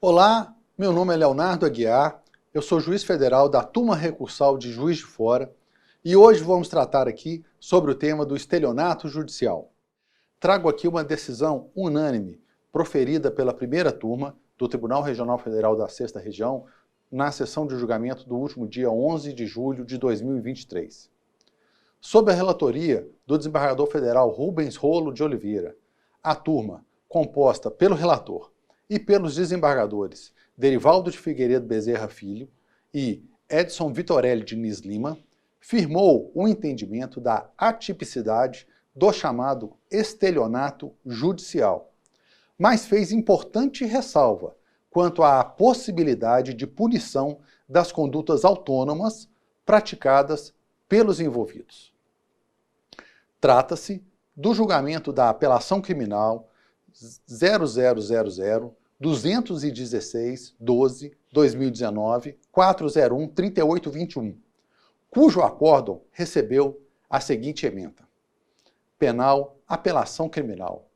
Olá, meu nome é Leonardo Aguiar, eu sou juiz federal da Turma Recursal de Juiz de Fora e hoje vamos tratar aqui sobre o tema do estelionato judicial. Trago aqui uma decisão unânime proferida pela primeira turma do Tribunal Regional Federal da 6ª Região na sessão de julgamento do último dia 11 de julho de 2023. Sob a relatoria do desembargador federal Rubens Rolo de Oliveira, a turma, composta pelo relator e pelos desembargadores Derivaldo de Figueiredo Bezerra Filho e Edson Vitorelli Diniz Lima, firmou o entendimento da atipicidade do chamado estelionato judicial, mas fez importante ressalva quanto à possibilidade de punição das condutas autônomas praticadas pelos envolvidos. Trata-se do julgamento da apelação criminal 0000-216-12-2019, 401-3821, cujo acórdão recebeu a seguinte ementa: penal, apelação criminal,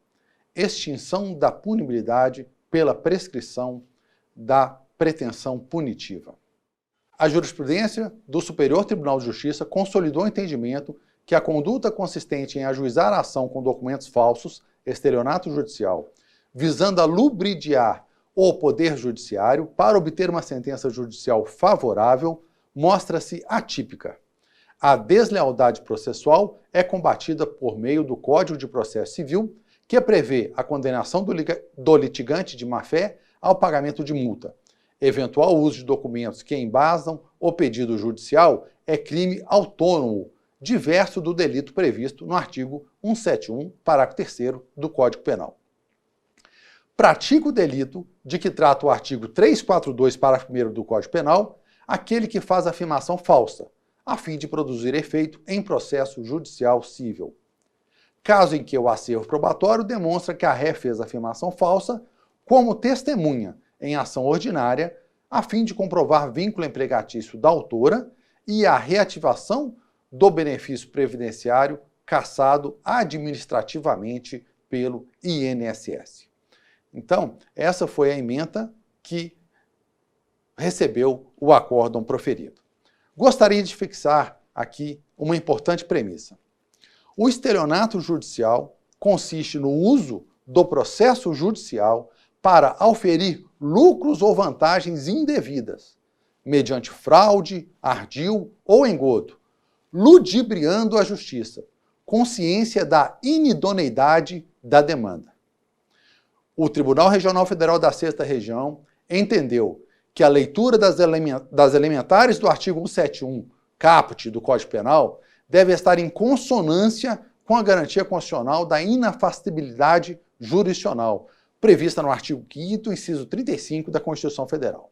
extinção da punibilidade pela prescrição da pretensão punitiva. A jurisprudência do Superior Tribunal de Justiça consolidou o entendimento que a conduta consistente em ajuizar a ação com documentos falsos, estelionato judicial, visando a lubridiar o poder judiciário para obter uma sentença judicial favorável, mostra-se atípica. A deslealdade processual é combatida por meio do Código de Processo Civil, que prevê a condenação do litigante de má-fé ao pagamento de multa. Eventual uso de documentos que embasam o pedido judicial é crime autônomo, diverso do delito previsto no artigo 171, parágrafo 3º do Código Penal. Pratica o delito de que trata o artigo 342, parágrafo 1º do Código Penal, aquele que faz afirmação falsa, a fim de produzir efeito em processo judicial civil. Caso em que o acervo probatório demonstra que a ré fez afirmação falsa como testemunha em ação ordinária, a fim de comprovar vínculo empregatício da autora e a reativação do benefício previdenciário cassado administrativamente pelo INSS. Então, essa foi a ementa que recebeu o acórdão proferido. Gostaria de fixar aqui uma importante premissa. O estelionato judicial consiste no uso do processo judicial para auferir lucros ou vantagens indevidas, mediante fraude, ardil ou engodo, ludibriando a justiça, consciência da inidoneidade da demanda. O Tribunal Regional Federal da 6ª Região entendeu que a leitura das elementares do artigo 171, caput do Código Penal, deve estar em consonância com a garantia constitucional da inafastabilidade jurisdicional, prevista no artigo 5º, inciso 35 da Constituição Federal.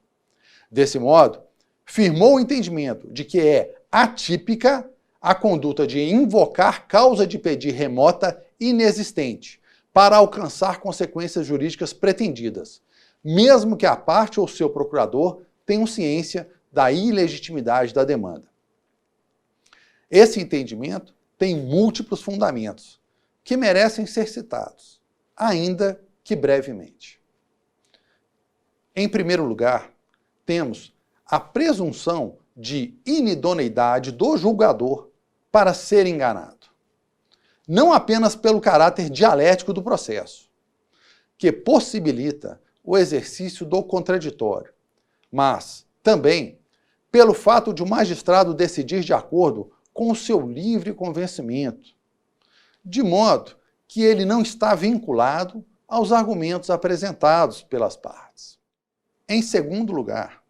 Desse modo, firmou o entendimento de que é atípica a conduta de invocar causa de pedir remota inexistente para alcançar consequências jurídicas pretendidas, mesmo que a parte ou seu procurador tenham ciência da ilegitimidade da demanda. Esse entendimento tem múltiplos fundamentos, que merecem ser citados, ainda que brevemente. Em primeiro lugar, temos a presunção de inidoneidade do julgador para ser enganado. Não apenas pelo caráter dialético do processo, que possibilita o exercício do contraditório, mas também pelo fato de o magistrado decidir de acordo com o seu livre convencimento, de modo que ele não está vinculado aos argumentos apresentados pelas partes. Em segundo lugar,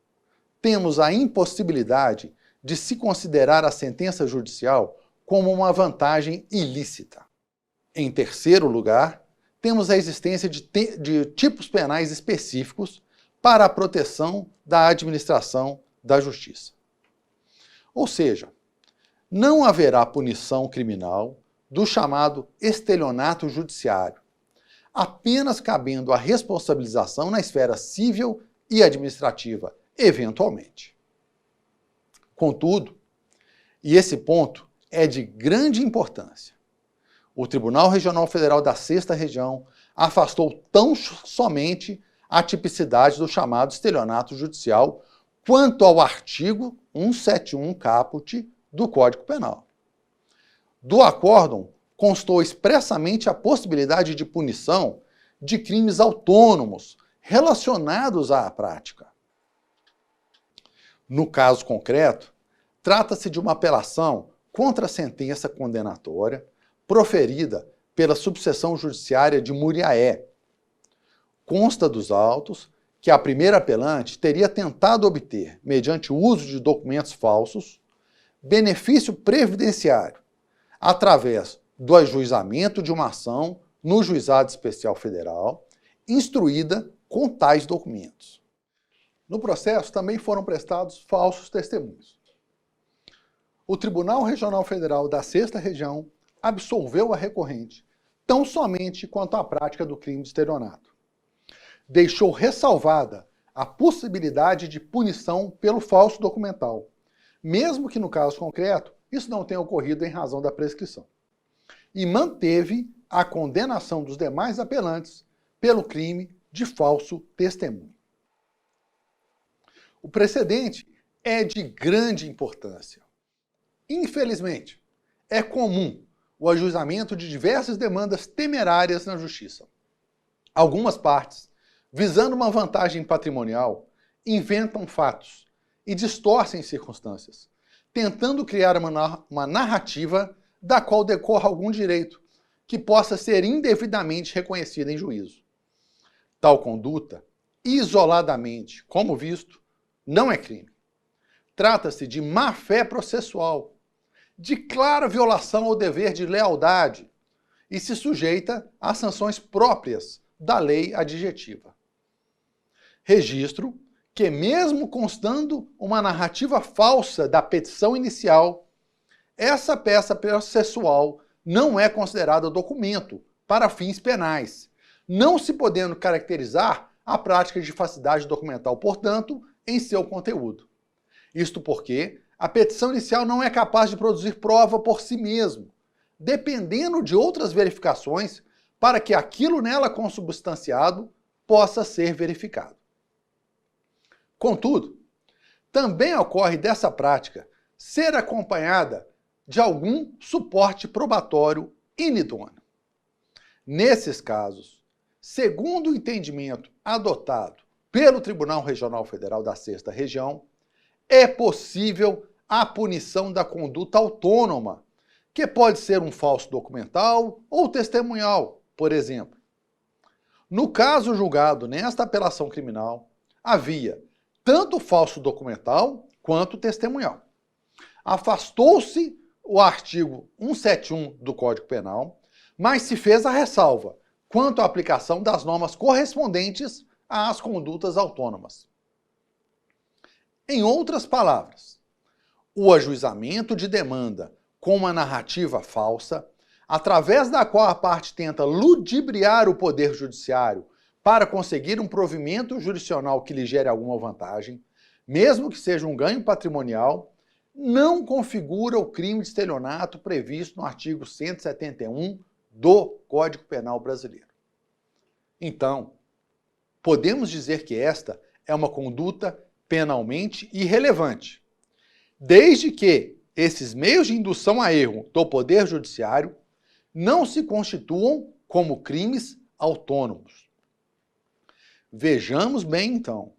temos a impossibilidade de se considerar a sentença judicial como uma vantagem ilícita. Em terceiro lugar, temos a existência de tipos penais específicos para a proteção da administração da justiça. Ou seja, não haverá punição criminal do chamado estelionato judiciário, apenas cabendo a responsabilização na esfera civil e administrativa, eventualmente. Contudo, e esse ponto é de grande importância, o Tribunal Regional Federal da 6ª Região afastou tão somente a tipicidade do chamado estelionato judicial quanto ao artigo 171 caput do Código Penal. Do acórdão constou expressamente a possibilidade de punição de crimes autônomos relacionados à prática. No caso concreto, trata-se de uma apelação contra a sentença condenatória proferida pela subseção judiciária de Muriaé. Consta dos autos que a primeira apelante teria tentado obter, mediante o uso de documentos falsos, benefício previdenciário, através do ajuizamento de uma ação no Juizado Especial Federal, instruída com tais documentos. No processo também foram prestados falsos testemunhos. O Tribunal Regional Federal da 6ª Região absolveu a recorrente, tão somente quanto à prática do crime de estelionato. Deixou ressalvada a possibilidade de punição pelo falso documental, mesmo que no caso concreto isso não tenha ocorrido em razão da prescrição. E manteve a condenação dos demais apelantes pelo crime de falso testemunho. O precedente é de grande importância. Infelizmente, é comum o ajuizamento de diversas demandas temerárias na Justiça. Algumas partes, visando uma vantagem patrimonial, inventam fatos e distorcem circunstâncias, tentando criar uma narrativa da qual decorra algum direito que possa ser indevidamente reconhecido em juízo. Tal conduta, isoladamente, como visto, não é crime. Trata-se de má-fé processual, de clara violação ao dever de lealdade e se sujeita às sanções próprias da lei adjetiva. Registro que, mesmo constando uma narrativa falsa da petição inicial, essa peça processual não é considerada documento para fins penais, não se podendo caracterizar a prática de falsidade documental, portanto, em seu conteúdo. Isto porque a petição inicial não é capaz de produzir prova por si mesmo, dependendo de outras verificações para que aquilo nela consubstanciado possa ser verificado. Contudo, também ocorre dessa prática ser acompanhada de algum suporte probatório inidôneo. Nesses casos, segundo o entendimento adotado pelo Tribunal Regional Federal da 6ª Região, é possível a punição da conduta autônoma, que pode ser um falso documental ou testemunhal, por exemplo. No caso julgado nesta apelação criminal, havia tanto falso documental quanto testemunhal. Afastou-se o artigo 171 do Código Penal, mas se fez a ressalva quanto à aplicação das normas correspondentes às condutas autônomas. Em outras palavras, o ajuizamento de demanda com uma narrativa falsa, através da qual a parte tenta ludibriar o poder judiciário para conseguir um provimento jurisdicional que lhe gere alguma vantagem, mesmo que seja um ganho patrimonial, não configura o crime de estelionato previsto no artigo 171 do Código Penal brasileiro. Então, podemos dizer que esta é uma conduta penalmente irrelevante, desde que esses meios de indução a erro do Poder Judiciário não se constituam como crimes autônomos. Vejamos bem, então,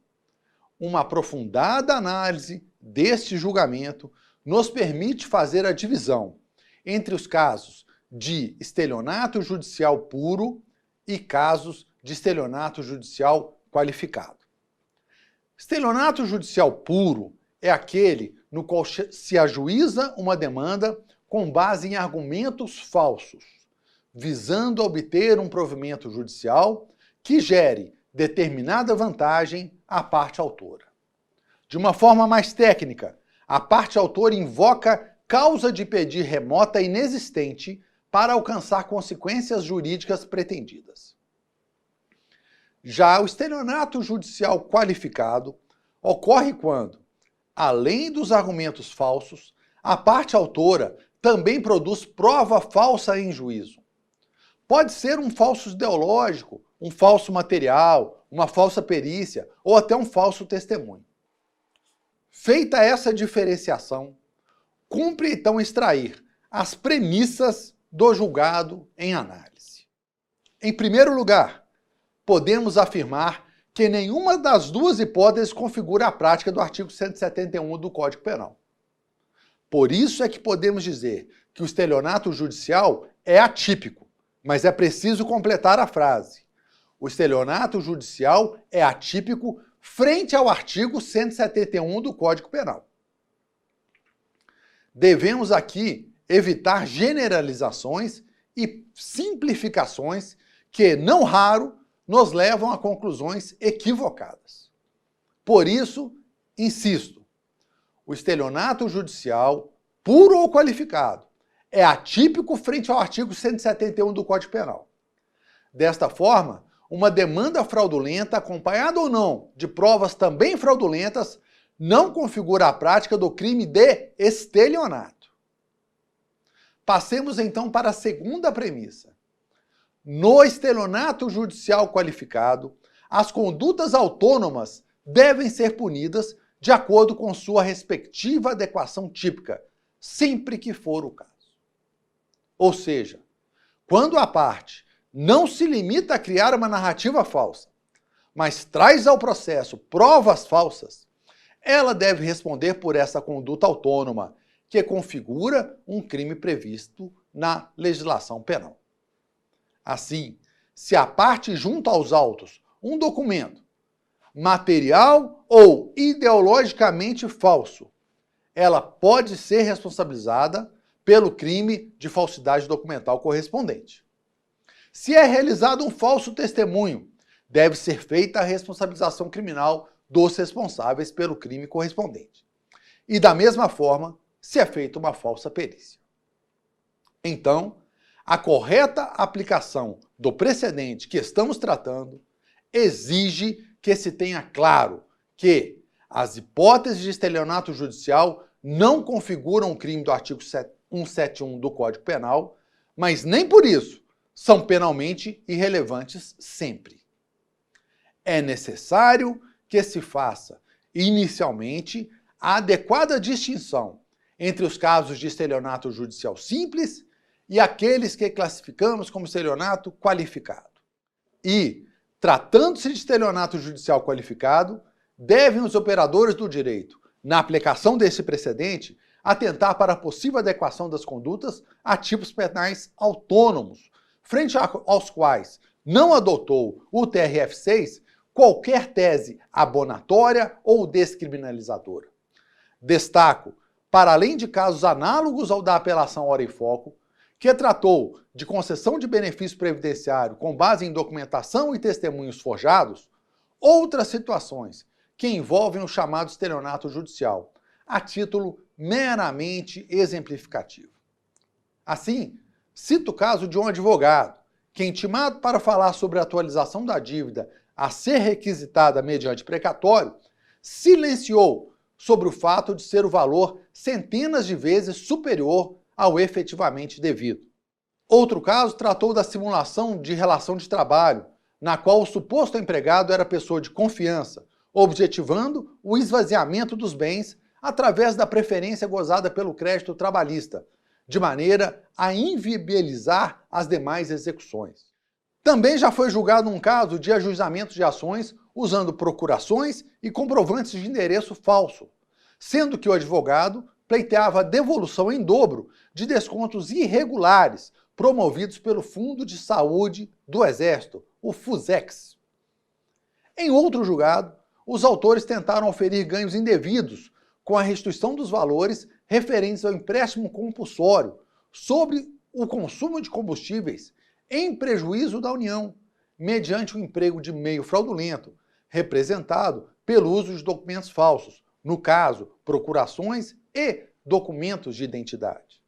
uma aprofundada análise deste julgamento nos permite fazer a divisão entre os casos de estelionato judicial puro e casos de estelionato judicial qualificado. Estelionato judicial puro é aquele no qual se ajuiza uma demanda com base em argumentos falsos, visando obter um provimento judicial que gere determinada vantagem à parte autora. De uma forma mais técnica, a parte autora invoca causa de pedir remota inexistente para alcançar consequências jurídicas pretendidas. Já o estelionato judicial qualificado ocorre quando, além dos argumentos falsos, a parte autora também produz prova falsa em juízo. Pode ser um falso ideológico um falso material, uma falsa perícia ou até um falso testemunho. Feita essa diferenciação, cumpre então extrair as premissas do julgado em análise. Em primeiro lugar, podemos afirmar que nenhuma das duas hipóteses configura a prática do artigo 171 do Código Penal. Por isso é que podemos dizer que o estelionato judicial é atípico, mas é preciso completar a frase. O estelionato judicial é atípico frente ao artigo 171 do Código Penal. Devemos aqui evitar generalizações e simplificações que, não raro, nos levam a conclusões equivocadas. Por isso, insisto, o estelionato judicial, puro ou qualificado, é atípico frente ao artigo 171 do Código Penal. Desta forma, uma demanda fraudulenta, acompanhada ou não de provas também fraudulentas, não configura a prática do crime de estelionato. Passemos então para a segunda premissa. No estelionato judicial qualificado, as condutas autônomas devem ser punidas de acordo com sua respectiva adequação típica, sempre que for o caso. Ou seja, quando a parte não se limita a criar uma narrativa falsa, mas traz ao processo provas falsas, ela deve responder por essa conduta autônoma, que configura um crime previsto na legislação penal. Assim, se a parte junta aos autos um documento material ou ideologicamente falso, ela pode ser responsabilizada pelo crime de falsidade documental correspondente. Se é realizado um falso testemunho, deve ser feita a responsabilização criminal dos responsáveis pelo crime correspondente. E da mesma forma, se é feita uma falsa perícia. Então, a correta aplicação do precedente que estamos tratando exige que se tenha claro que as hipóteses de estelionato judicial não configuram o crime do artigo 171 do Código Penal, mas nem por isso são penalmente irrelevantes sempre. É necessário que se faça, inicialmente, a adequada distinção entre os casos de estelionato judicial simples e aqueles que classificamos como estelionato qualificado. E, tratando-se de estelionato judicial qualificado, devem os operadores do direito, na aplicação desse precedente, atentar para a possível adequação das condutas a tipos penais autônomos, frente aos quais não adotou o TRF6 qualquer tese abonatória ou descriminalizadora. Destaco, para além de casos análogos ao da apelação hora e foco, que tratou de concessão de benefício previdenciário com base em documentação e testemunhos forjados, outras situações que envolvem o chamado estelionato judicial, a título meramente exemplificativo. Assim, cito o caso de um advogado que, intimado para falar sobre a atualização da dívida a ser requisitada mediante precatório, silenciou sobre o fato de ser o valor centenas de vezes superior ao efetivamente devido. Outro caso tratou da simulação de relação de trabalho, na qual o suposto empregado era pessoa de confiança, objetivando o esvaziamento dos bens através da preferência gozada pelo crédito trabalhista, de maneira a inviabilizar as demais execuções. Também já foi julgado um caso de ajuizamento de ações usando procurações e comprovantes de endereço falso, sendo que o advogado pleiteava a devolução em dobro de descontos irregulares promovidos pelo Fundo de Saúde do Exército, o FUSEX. Em outro julgado, os autores tentaram oferir ganhos indevidos com a restituição dos valores referentes ao empréstimo compulsório sobre o consumo de combustíveis em prejuízo da União, mediante o emprego de meio fraudulento, representado pelo uso de documentos falsos, no caso, procurações e documentos de identidade.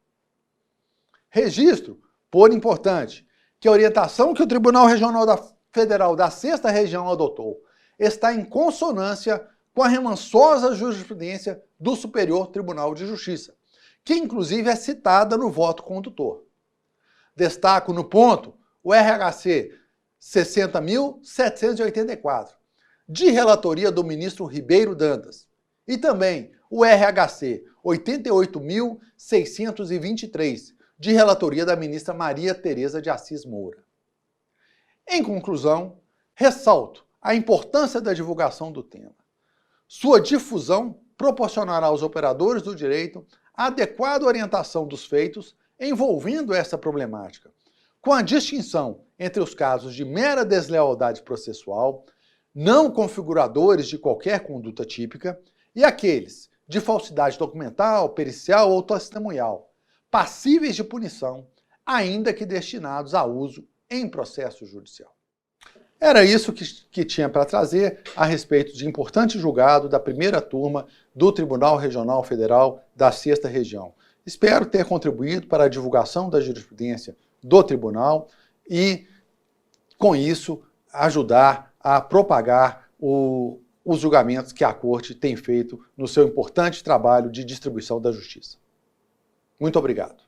Registro, por importante, que a orientação que o Tribunal Regional Federal da 6ª Região adotou está em consonância com a remansosa jurisprudência do Superior Tribunal de Justiça, que inclusive é citada no voto condutor. Destaco no ponto o RHC 60.784, de relatoria do ministro Ribeiro Dantas, e também o RHC 88.623, de relatoria da ministra Maria Tereza de Assis Moura. Em conclusão, ressalto a importância da divulgação do tema. Sua difusão proporcionará aos operadores do direito a adequada orientação dos feitos envolvendo essa problemática, com a distinção entre os casos de mera deslealdade processual, não configuradores de qualquer conduta típica, e aqueles de falsidade documental, pericial ou testemunhal, passíveis de punição, ainda que destinados a uso em processo judicial. Era isso que tinha para trazer a respeito de importante julgado da primeira turma do Tribunal Regional Federal da 6ª Região. Espero ter contribuído para a divulgação da jurisprudência do tribunal e, com isso, ajudar a propagar os julgamentos que a Corte tem feito no seu importante trabalho de distribuição da justiça. Muito obrigado.